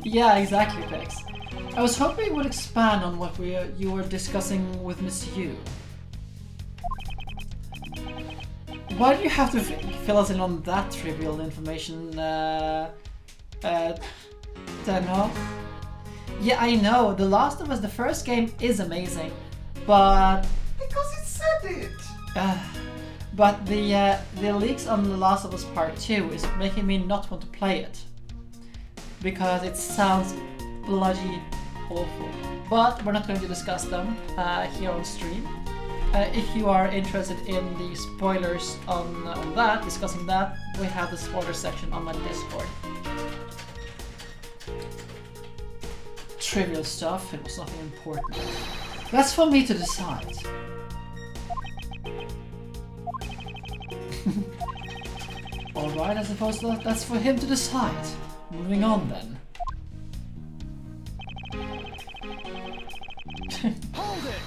Yeah, exactly, Pex. I was hoping you would expand on what you were discussing with Miss Yu. Why do you have to fill us in on that trivial information, Tenho? Yeah, I know, The Last of Us, the first game, is amazing, but... Because it said it! But the leaks on The Last of Us Part 2 is making me not want to play it. Because it sounds bloody awful. But we're not going to discuss them here on stream. If you are interested in the spoilers on that, discussing that, we have the spoiler section on my Discord. Trivial stuff, it was nothing important. That's for me to decide. Alright, I suppose that's for him to decide. Moving on then. Hold it!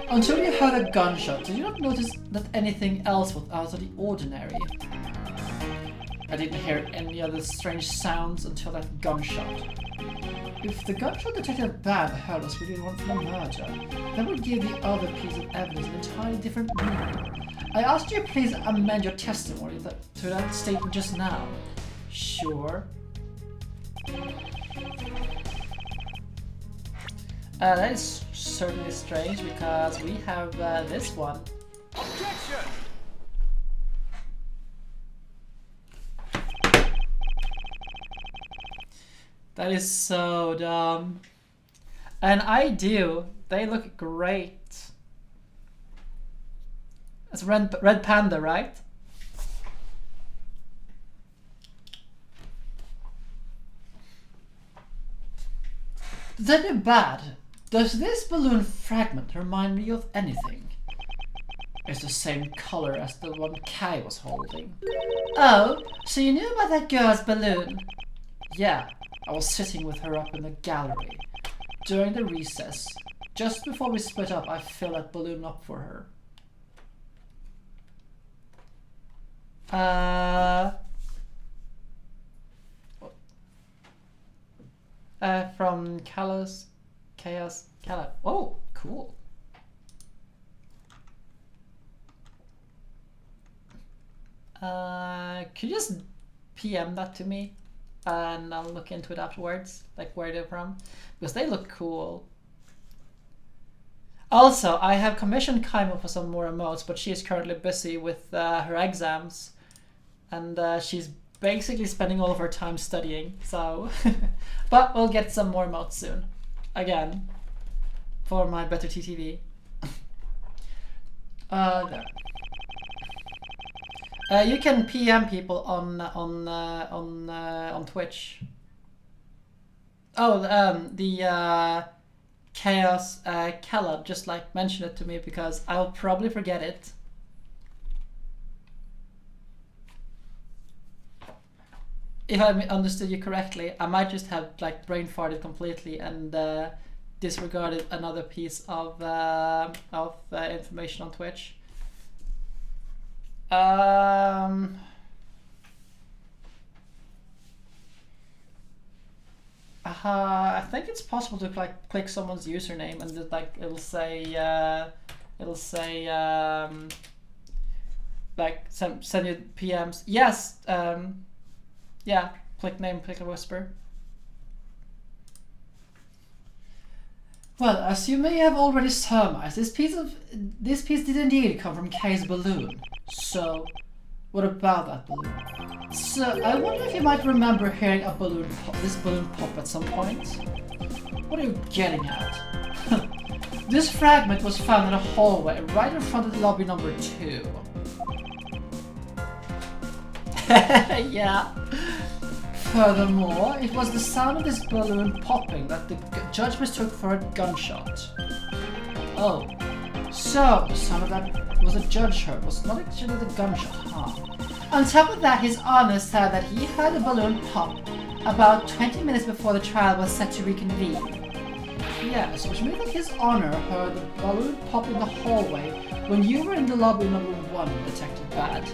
Until you heard a gunshot, did you not notice that anything else was out of the ordinary? I didn't hear any other strange sounds until that gunshot. If the gunshot detective Bab heard us within one from a murder, that would give the other piece of evidence an entirely different meaning. I asked you to please amend your testimony to that statement just now. Sure. That is certainly strange because we have this one. Objection! That is so dumb. And I do. They look great. It's red panda, right? That be bad. Does this balloon fragment remind me of anything? It's the same color as the one Kai was holding. Oh, so you knew about that girl's balloon? Yeah, I was sitting with her up in the gallery. During the recess, just before we split up, I filled that balloon up for her. From Chaos. Oh, cool. Could you just PM that to me? And I'll look into it afterwards, like where they're from, because they look cool. Also, I have commissioned Kaima for some more emotes, but she is currently busy with her exams, and she's basically spending all of her time studying. So, but we'll get some more emotes soon, again, for my better TTV. There. You can PM people on Twitch. Oh, the Chaos Caleb just like mention it to me because I'll probably forget it. If I understood you correctly, I might just have like brain farted completely and disregarded another piece of information on Twitch. I think it's possible to like click someone's username and just, like it'll say like send you PMs. Yes, yeah. Click name, click a whisper. Well, as you may have already surmised, this piece did indeed come from Kay's balloon. So, what about that balloon? So, I wonder if you might remember hearing a this balloon pop at some point. What are you getting at? This fragment was found in a hallway right in front of lobby number 2. Yeah. Furthermore, it was the sound of this balloon popping that the judge mistook for a gunshot. Oh, so the sound of that was a judge heard was not actually the gunshot, huh? On top of that, his honor said that he heard the balloon pop about 20 minutes before the trial was set to reconvene. Yes, which means that his honor heard the balloon pop in the hallway when you were in the lobby number 1, Detective Bad.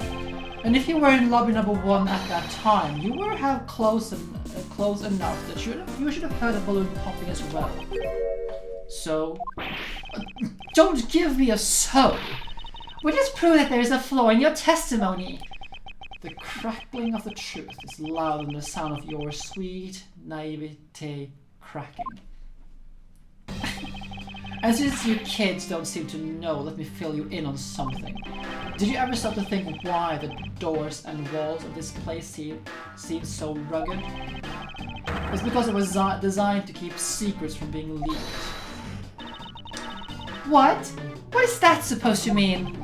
And if you were in lobby number 1 at that time, you were close enough that you should have heard a balloon popping as well. So, don't give me a so. We just prove that there is a flaw in your testimony. The crackling of the truth is louder than the sound of your sweet naivete cracking. And since you kids don't seem to know, let me fill you in on something. Did you ever stop to think why the doors and walls of this place seem so rugged? It's because it was designed to keep secrets from being leaked. What? What is that supposed to mean?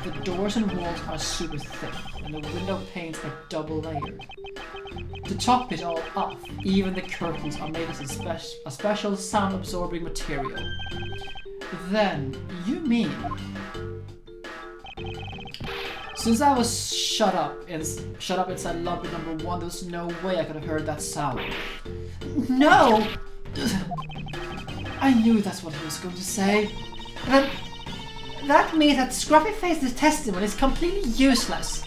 The doors and walls are super thick, and the window panes are double layered. To top it all off, even the curtains are made of a special sound-absorbing material. Then, you mean... Since I was shut up inside lobby number 1, there's no way I could have heard that sound. No! I knew that's what he was going to say. That means that Scruffy-Face's testimony is completely useless.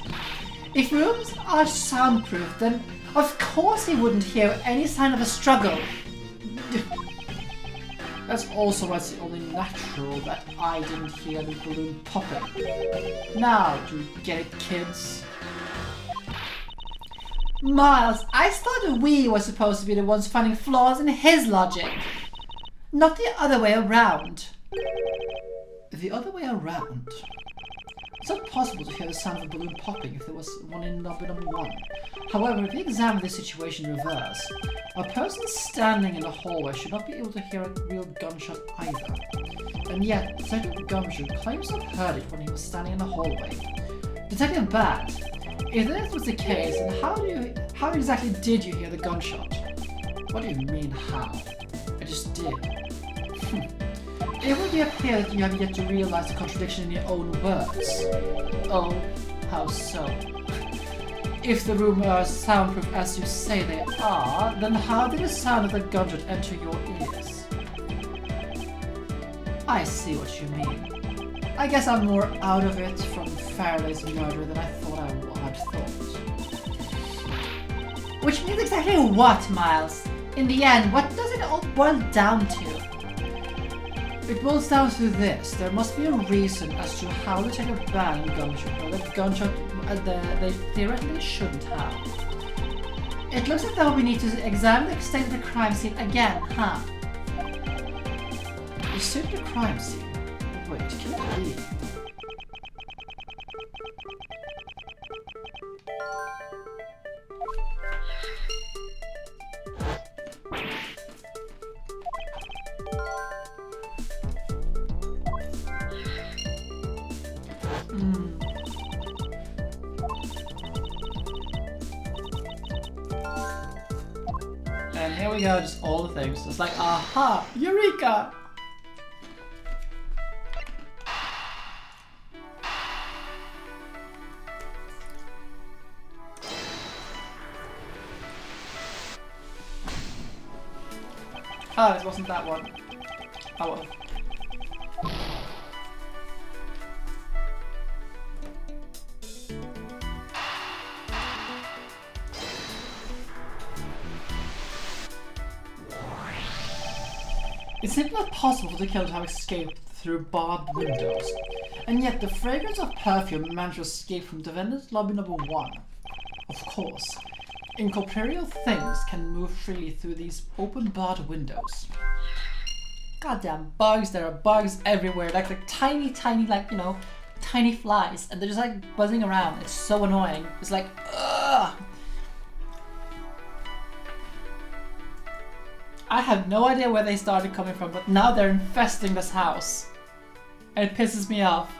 If rooms are soundproof, then of course he wouldn't hear any sign of a struggle. That's also why it's only natural that I didn't hear the balloon popping. Now, do you get it, kids? Miles, I thought we were supposed to be the ones finding flaws in his logic. Not the other way around. The other way around? It's not possible to hear the sound of a balloon popping if there was one in lobby number 1. However, if we examine this situation in reverse, a person standing in the hallway should not be able to hear a real gunshot either. And yet, Detective Gumshoe claims to have heard it when he was standing in the hallway. Detective Bat, if this was the case, then how exactly did you hear the gunshot? What do you mean, how? I just did. It would appear that you have yet to realize the contradiction in your own words. Oh, how so? If the rooms are soundproof as you say they are, then how did the sound of the gunshot enter your ears? I see what you mean. I guess I'm more out of it from Faraday's murder than I thought I had thought. Which means exactly what, Miles? In the end, what does it all boil down to? It boils down to this. There must be a reason as to how they take a ban gunshot, or that gunshot they theoretically shouldn't have. It looks as though we need to examine the extent of the crime scene again, huh? You search the crime scene? Wait, can it be? And here we go, just all the things. It's like, aha, eureka! Oh, it wasn't that one. Oh well. It's simply not possible for the killer to have escaped through barred windows, and yet the fragrance of perfume managed to escape from defendant's lobby number 1. Of course, incorporeal things can move freely through these open barred windows. Goddamn bugs, there are bugs everywhere, like tiny, like, you know, tiny flies, and they're just like buzzing around. It's so annoying. It's like, ugh! I have no idea where they started coming from, but now they're infesting this house. And it pisses me off.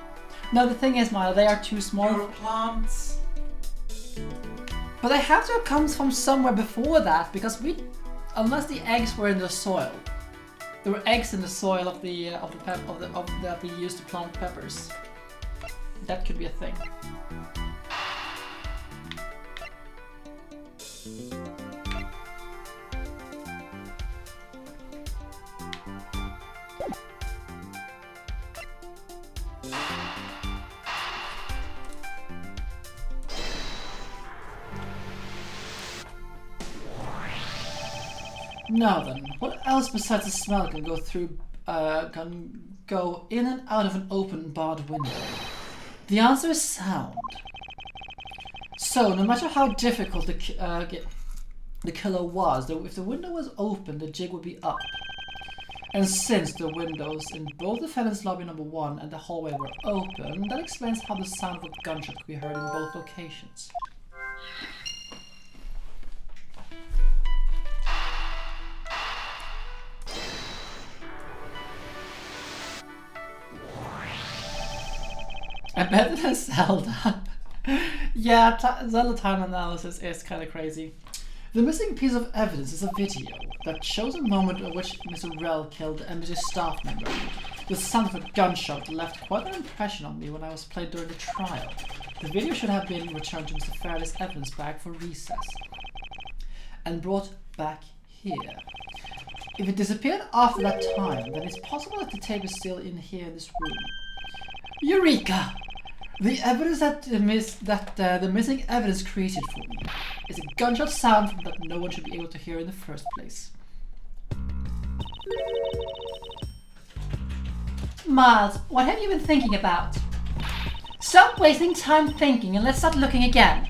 No, the thing is, Milo, they are too small. Your plants. But they have to have come from somewhere before that, because unless the eggs were in the soil. There were eggs in the soil of that we used to plant peppers. That could be a thing. Now then, what else besides the smell can go in and out of an open barred window? The answer is sound. So, no matter how difficult the killer was, if the window was open, the jig would be up. And since the windows in both defendant's lobby number 1 and the hallway were open, that explains how the sound of a gunshot could be heard in both locations. I bet it has Zelda. Yeah, Zelda time analysis is kind of crazy. The missing piece of evidence is a video that shows a moment in which Mr. Rell killed an embassy staff member. The sound of a gunshot left quite an impression on me when I was played during the trial. The video should have been returned to Mr. Faraday's evidence bag for recess and brought back here. If it disappeared after that time, then it's possible that the tape is still in here in this room. Eureka! The evidence that the missing evidence created for me is a gunshot sound that no one should be able to hear in the first place. Miles, what have you been thinking about? Stop wasting time thinking and let's start looking again.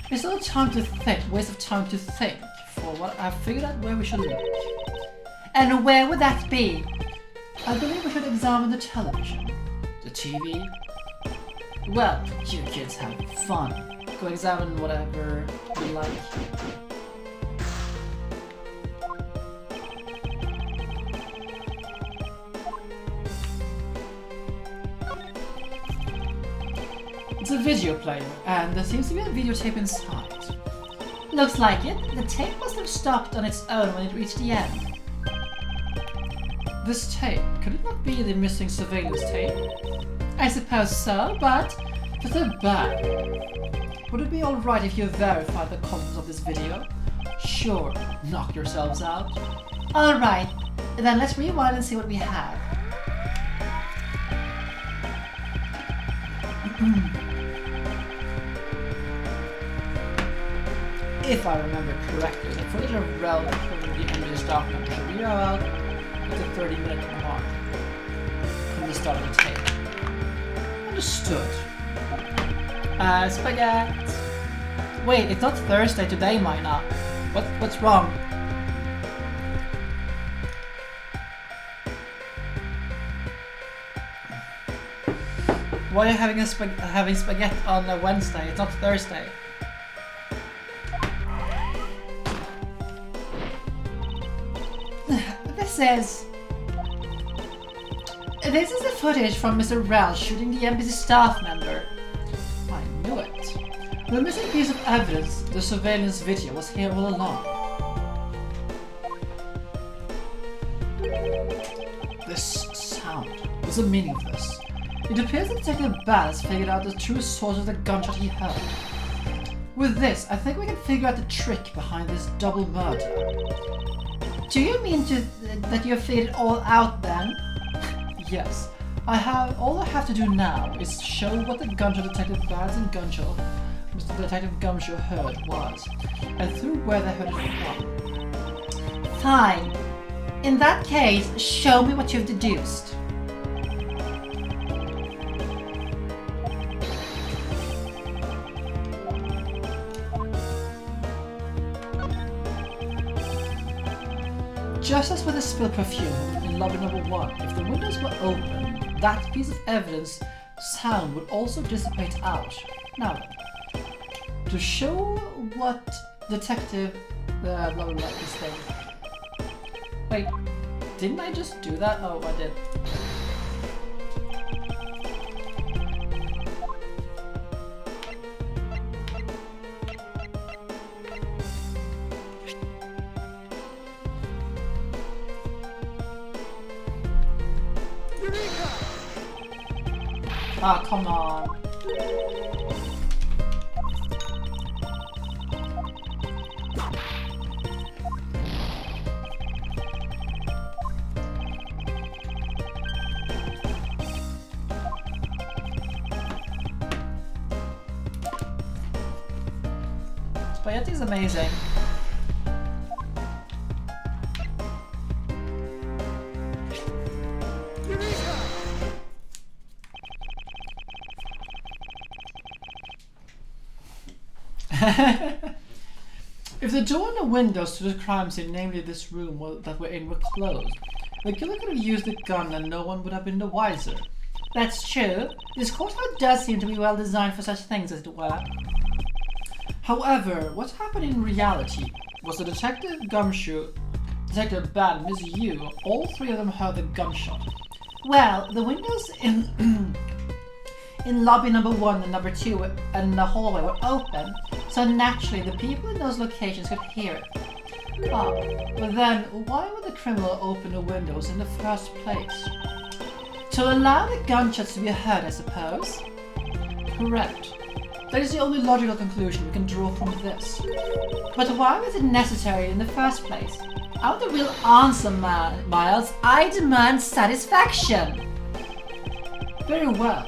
It's not time to think, waste of time to think. For what I've figured out where we should look. And where would that be? I believe we should examine the television. The TV. Well, you kids have fun. Go examine whatever you like. It's a video player, and there seems to be a videotape inside. Looks like it. The tape must have stopped on its own when it reached the end. This tape, could it not be the missing surveillance tape? I suppose so, but... Just a back. Would it be alright if you verified the contents of this video? Sure, knock yourselves out. Alright, then let's rewind and see what we have. If I remember correctly, the footage of Rel killing the MJ staff member should be about at the 30-minute mark from the start of the tape. Understood. Spaghetti. Wait, it's not Thursday today, Mina. What's wrong? Why are you having spaghetti on a Wednesday? It's not Thursday. This is the footage from Mr. Rell shooting the embassy staff member. I knew it. The missing piece of evidence, the surveillance video, was here all along. This sound. What's the meaning of this? It appears that Detective Bass figured out the true source of the gunshot he heard. With this, I think we can figure out the trick behind this double murder. Do you mean that you have figured it all out then? Yes. All I have to do now is show what the gunshot Detective Bads and Gunshot, Mr. Detective Gumshoe heard was, and through where they heard it from. Fine. In that case, show me what you've deduced. Just as with the spilled perfume in lobby number 1, if the windows were open, that piece of evidence sound would also dissipate out. Now then, to show what Detective blah blah blah is saying. Wait, didn't I just do that? Oh, I did. Ah, come on. Spaghetti is amazing. If the door and the windows to the crime scene, namely this room that we're in, were closed, the killer could have used the gun and no one would have been the wiser. That's true. This courtyard does seem to be well designed for such things, as it were. However, what happened in reality was the Detective Gumshoe, Detective Ban, Miss Yu, all three of them heard the gunshot. Well, the windows in lobby number 1 and number 2 and the hallway were open, so naturally the people in those locations could hear it. Ah, but then why would the criminal open the windows in the first place? To allow the gunshots to be heard, I suppose. Correct. That is the only logical conclusion we can draw from this. But why was it necessary in the first place? I want a real answer, Miles. I demand satisfaction. Very well.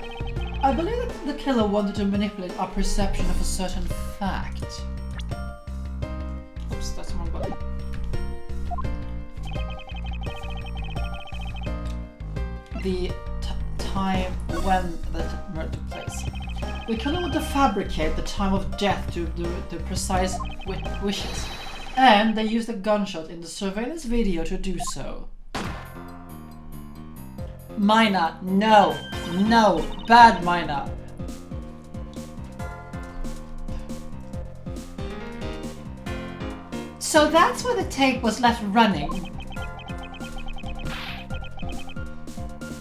I believe that the killer wanted to manipulate our perception of a certain fact. Oops, that's the wrong button. The time when the murder took place. The killer wanted to fabricate the time of death to the precise wishes, and they used a gunshot in the surveillance video to do so. Mina, no, no, bad Mina. So that's why the tape was left running.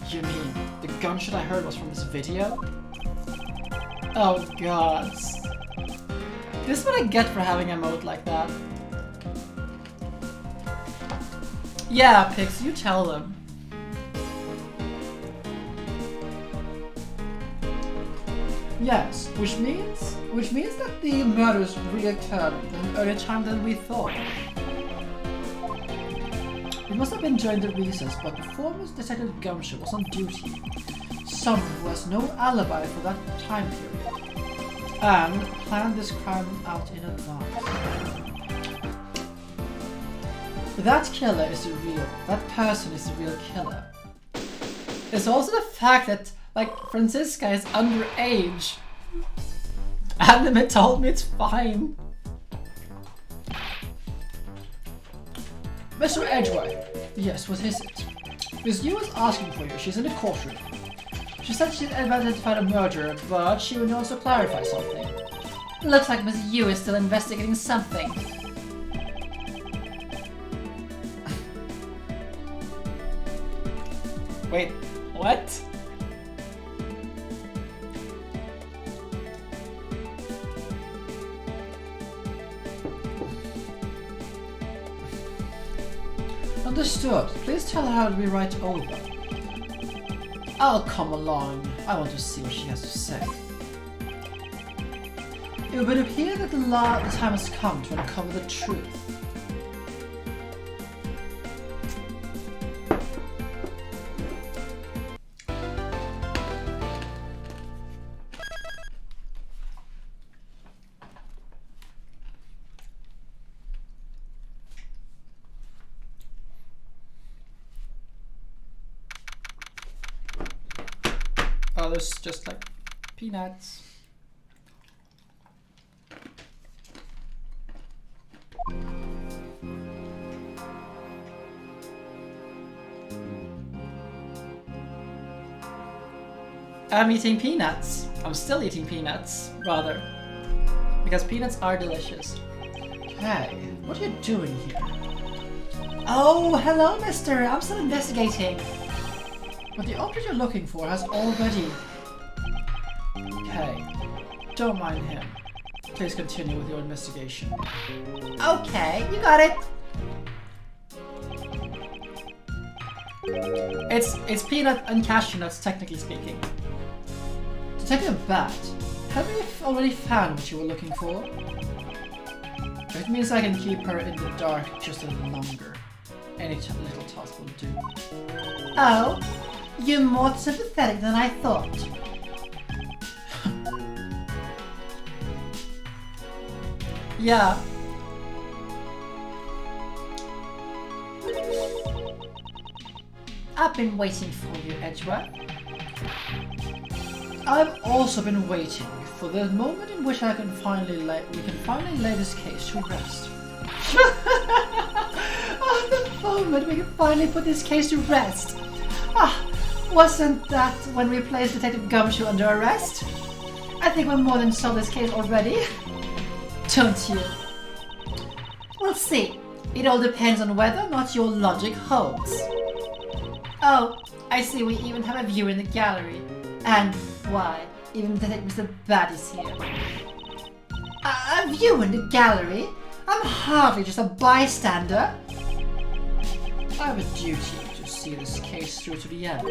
You mean the gunshot I heard was from this video? Oh god. This is what I get for having a mode like that. Yeah, Pix, you tell them. Yes, which means that the murders reoccurred at an earlier time than we thought. It must have been during the recess, but before Detective Gumshoe was on duty, someone who has no alibi for that time period, and planned this crime out in advance. That killer is the real, that person is the real killer. It's also the fact that, like, Francisca is underage. Anime told me it's fine. Mr. Edgeworth. Yes, what is it? Miss Yu is asking for you. She's in the courtroom. She said she'd identified a murderer, but she would also clarify something. Looks like Miss Yu is still investigating something. Wait, what? Understood. Please tell her I'll be right over. I'll come along. I want to see what she has to say. It would appear that the time has come to uncover the truth. Oh, there's just like peanuts. I'm eating peanuts. I'm still eating peanuts, rather. Because peanuts are delicious. Hey, what are you doing here? Oh, hello, mister. I'm still investigating. But the object you're looking for has already... Hey, don't mind him. Please continue with your investigation. Okay, you got it. It's peanut and cashew nuts, technically speaking. Detective Bat, have you already found what you were looking for? It means I can keep her in the dark just a little longer. Any little task will do. Oh, you're more sympathetic than I thought. Yeah. I've been waiting for you, Edgeworth. I've also been waiting for the moment in which we can finally lay this case to rest. Oh, the moment we can finally put this case to rest. Ah, wasn't that when we placed Detective Gumshoe under arrest? I think we're more than solved this case already. Don't you? We'll see. It all depends on whether or not your logic holds. Oh, I see we even have a view in the gallery. And why? Even Mr. Bad is here. A view in the gallery? I'm hardly just a bystander. I have a duty to see this case through to the end,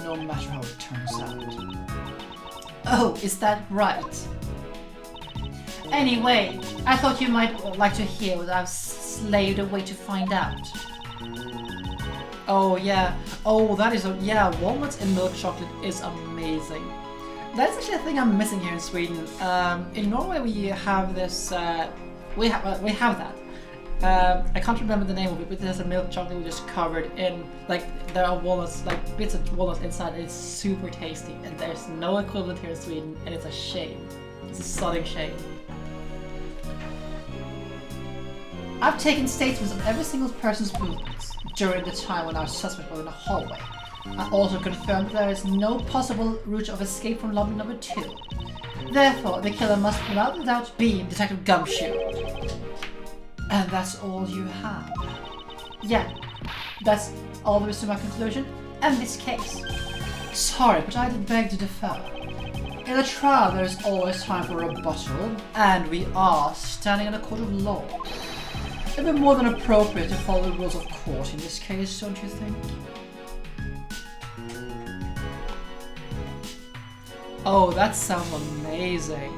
no matter how it turns out. Oh, is that right? Anyway, I thought you might like to hear what I've slaved away to find out. Oh yeah, oh that is yeah, walnuts in milk chocolate is amazing. That's actually a thing I'm missing here in Sweden. In Norway we have this, we have that. I can't remember the name of it, but there's a milk chocolate just covered in, like, there are walnuts, like bits of walnuts inside. It's super tasty, and there's no equivalent here in Sweden, and it's a shame. It's a sodding shame. I've taken statements of every single person's movements during the time when our suspect was in the hallway. I also confirmed that there is no possible route of escape from lobby number 2. Therefore, the killer must without doubt be Detective Gumshoe. And that's all you have. Yeah, that's all there is to my conclusion, and this case. Sorry, but I did beg to defer. In a trial, there is always time for rebuttal, and we are standing in a court of law. It would be more than appropriate to follow the rules of court in this case, don't you think? Oh, that sounds amazing.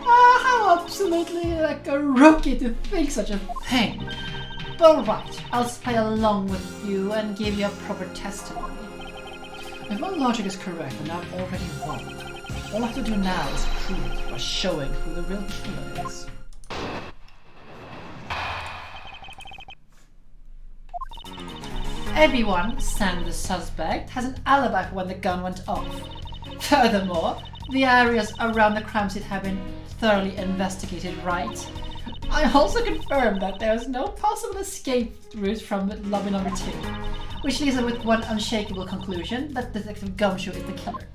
How absolutely like a rookie to think such a thing. But alright, I'll play along with you and give you a proper testimony. If my logic is correct, then I've already won. All I have to do now is prove it by showing who the real killer is. Everyone, stand the suspect, has an alibi for when the gun went off. Furthermore, the areas around the crime scene have been thoroughly investigated, right? I also confirm that there is no possible escape route from lobby number 2, which leaves us with one unshakable conclusion, that Detective Gumshoe is the killer.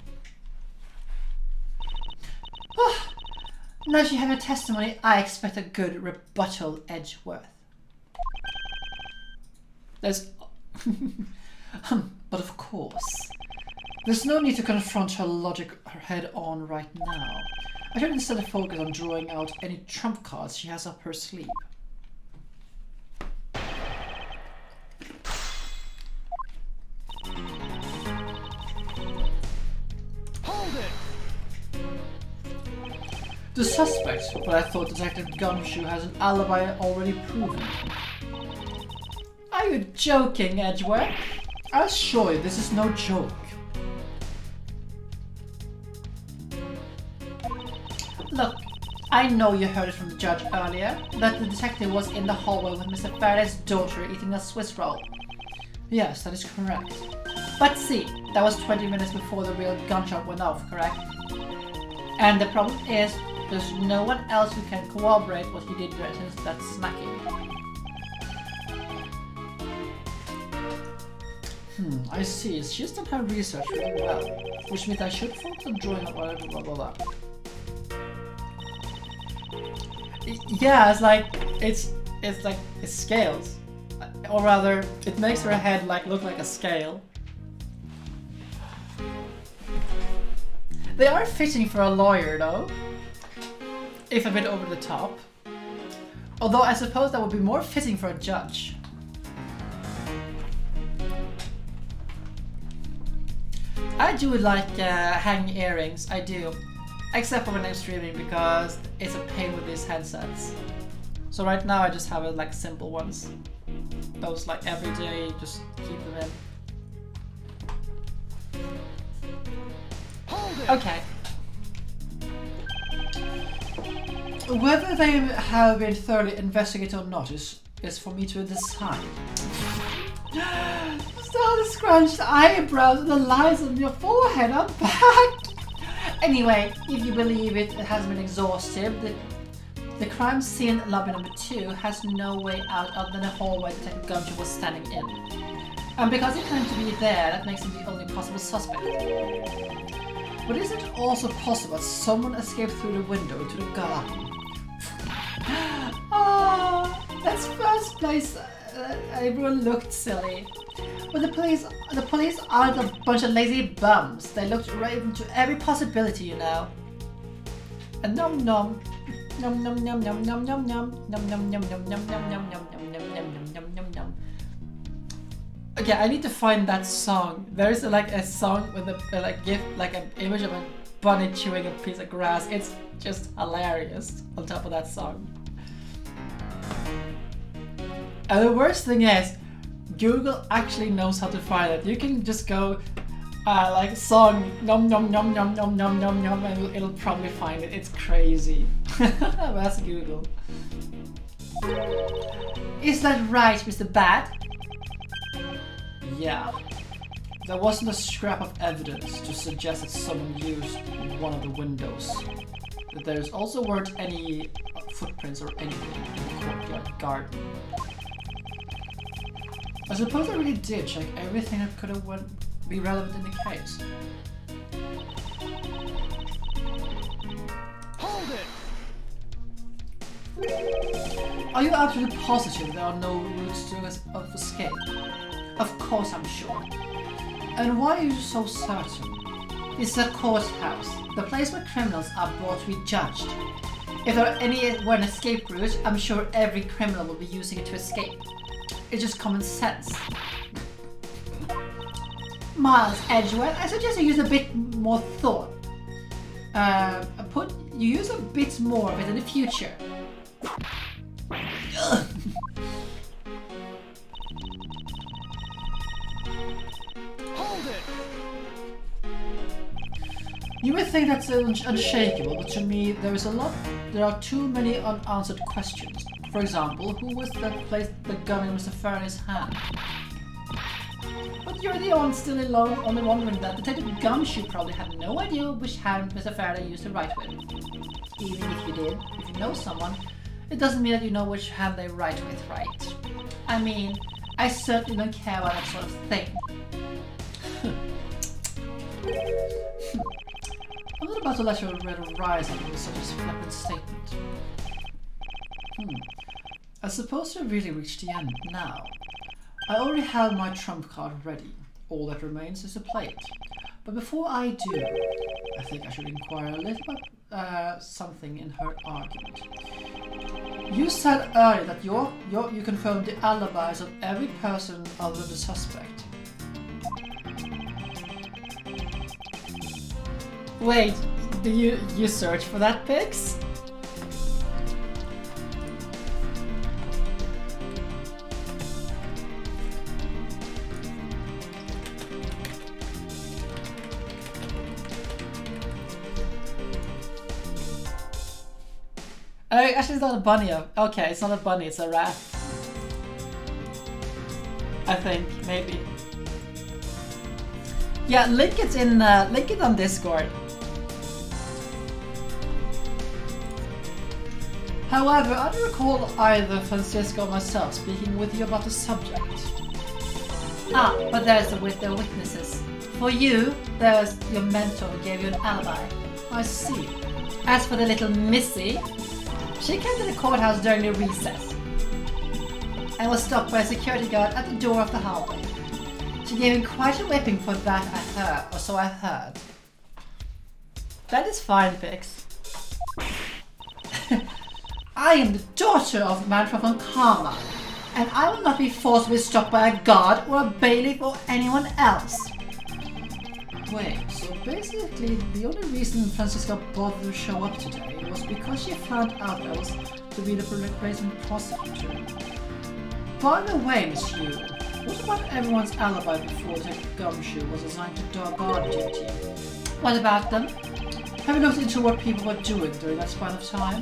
Now that you have your testimony, I expect a good rebuttal, Edgeworth. There's... But of course, there's no need to confront her logic head on right now. I should instead focus on drawing out any trump cards she has up her sleeve. Hold it! The suspect, but I thought Detective Gumshoe has an alibi already proven. Are you joking, Edgeworth? I assure you this is no joke. Look, I know you heard it from the judge earlier, that the detective was in the hallway with Mr. Faraday's daughter eating a Swiss roll. Yes, that is correct. But see, that was 20 minutes before the real gunshot went off, correct? And the problem is, there's no one else who can corroborate what he did during that smacking. I see. She's done her research really well, which means I should focus on drawing up blah blah blah. Yeah, it's like it's scales, or rather, it makes her head look like a scale. They are fitting for a lawyer, though, if a bit over the top. Although I suppose that would be more fitting for a judge. I do like hanging earrings, I do. Except for when I'm streaming, because it's a pain with these headsets. So right now I just have it simple ones. Those every day, just keep them in. Hold it! Okay. Whether they have been thoroughly investigated or not is for me to decide. Still the scrunched eyebrows and the lines on your forehead are back. Anyway, if you believe it hasn't been exhaustive, the crime scene lobby number 2 has no way out other than a hallway Detective Gumshoe was standing in. And because he claimed to be there, that makes him the only possible suspect. But is it also possible that someone escaped through the window into the garden? Oh, that's first place. Everyone looked silly. But the police aren't a bunch of lazy bums. They looked right into every possibility, you know. And nom nom. Nom nom nom nom nom nom nom nom nom nom nom nom nom nom nom nom nom nom nom. Okay, I need to find that song. There is like a song with a like GIF, like an image of a bunny chewing a piece of grass. It's just hilarious on top of that song. And the worst thing is, Google actually knows how to find it. You can just go like song nom nom nom nom nom nom nom nom and it'll probably find it. It's crazy. That's Google. Is that right, Mr. Bat? Yeah. There wasn't a scrap of evidence to suggest that someone used one of the windows. But there's also weren't any footprints or anything in the courtyard garden. I suppose I really did check everything that could have be relevant in the case. Hold it! Are you absolutely positive there are no routes to escape? Of course I'm sure. And why are you so certain? It's a courthouse, the place where criminals are brought to be judged. If there were an escape route, I'm sure every criminal will be using it to escape. It's just common sense. Miles Edgeworth, I suggest you use a bit more thought. You use a bit more of it in the future. Hold it! You may think that's unshakable, but to me there are too many unanswered questions. For example, who was that placed the gun in Mr. Faraday's hand? But you're the one still alone, only wondering that Detective Gumshoe probably had no idea which hand Mr. Faraday used to write with. Even if you did, if you know someone, it doesn't mean that you know which hand they write with, right? I mean, I certainly don't care about that sort of thing. I'm not about to let your red rise up with such a flippant statement. I suppose we've really reached the end now. I already have my trump card ready. All that remains is to play it. But before I do, I think I should inquire a little about something in her argument. You said earlier that you confirmed the alibis of every person other than the suspect. Wait, do you search for that, Pix? Actually, it's not a bunny. Okay, it's not a bunny, it's a rat. I think, maybe. Yeah, link it on Discord. However, I don't recall either Francisco or myself speaking with you about the subject. Ah, but there's the witnesses. For you, there's your mentor who gave you an alibi. I see. As for the little Missy, she came to the courthouse during the recess and was stopped by a security guard at the door of the hallway. She gave him quite a whipping for that, or so I heard. That is fine, Pix. I am the daughter of Mantra von Karma, and I will not be forced to be stopped by a guard or a bailiff or anyone else. Wait, so basically the only reason Francisca bothered to show up today was because she found out I was to be the replacement prosecutor. By the way, Miss Yu, what about everyone's alibi before Detective Gumshoe was assigned to guard duty? What about them? Have you looked into what people were doing during that span of time?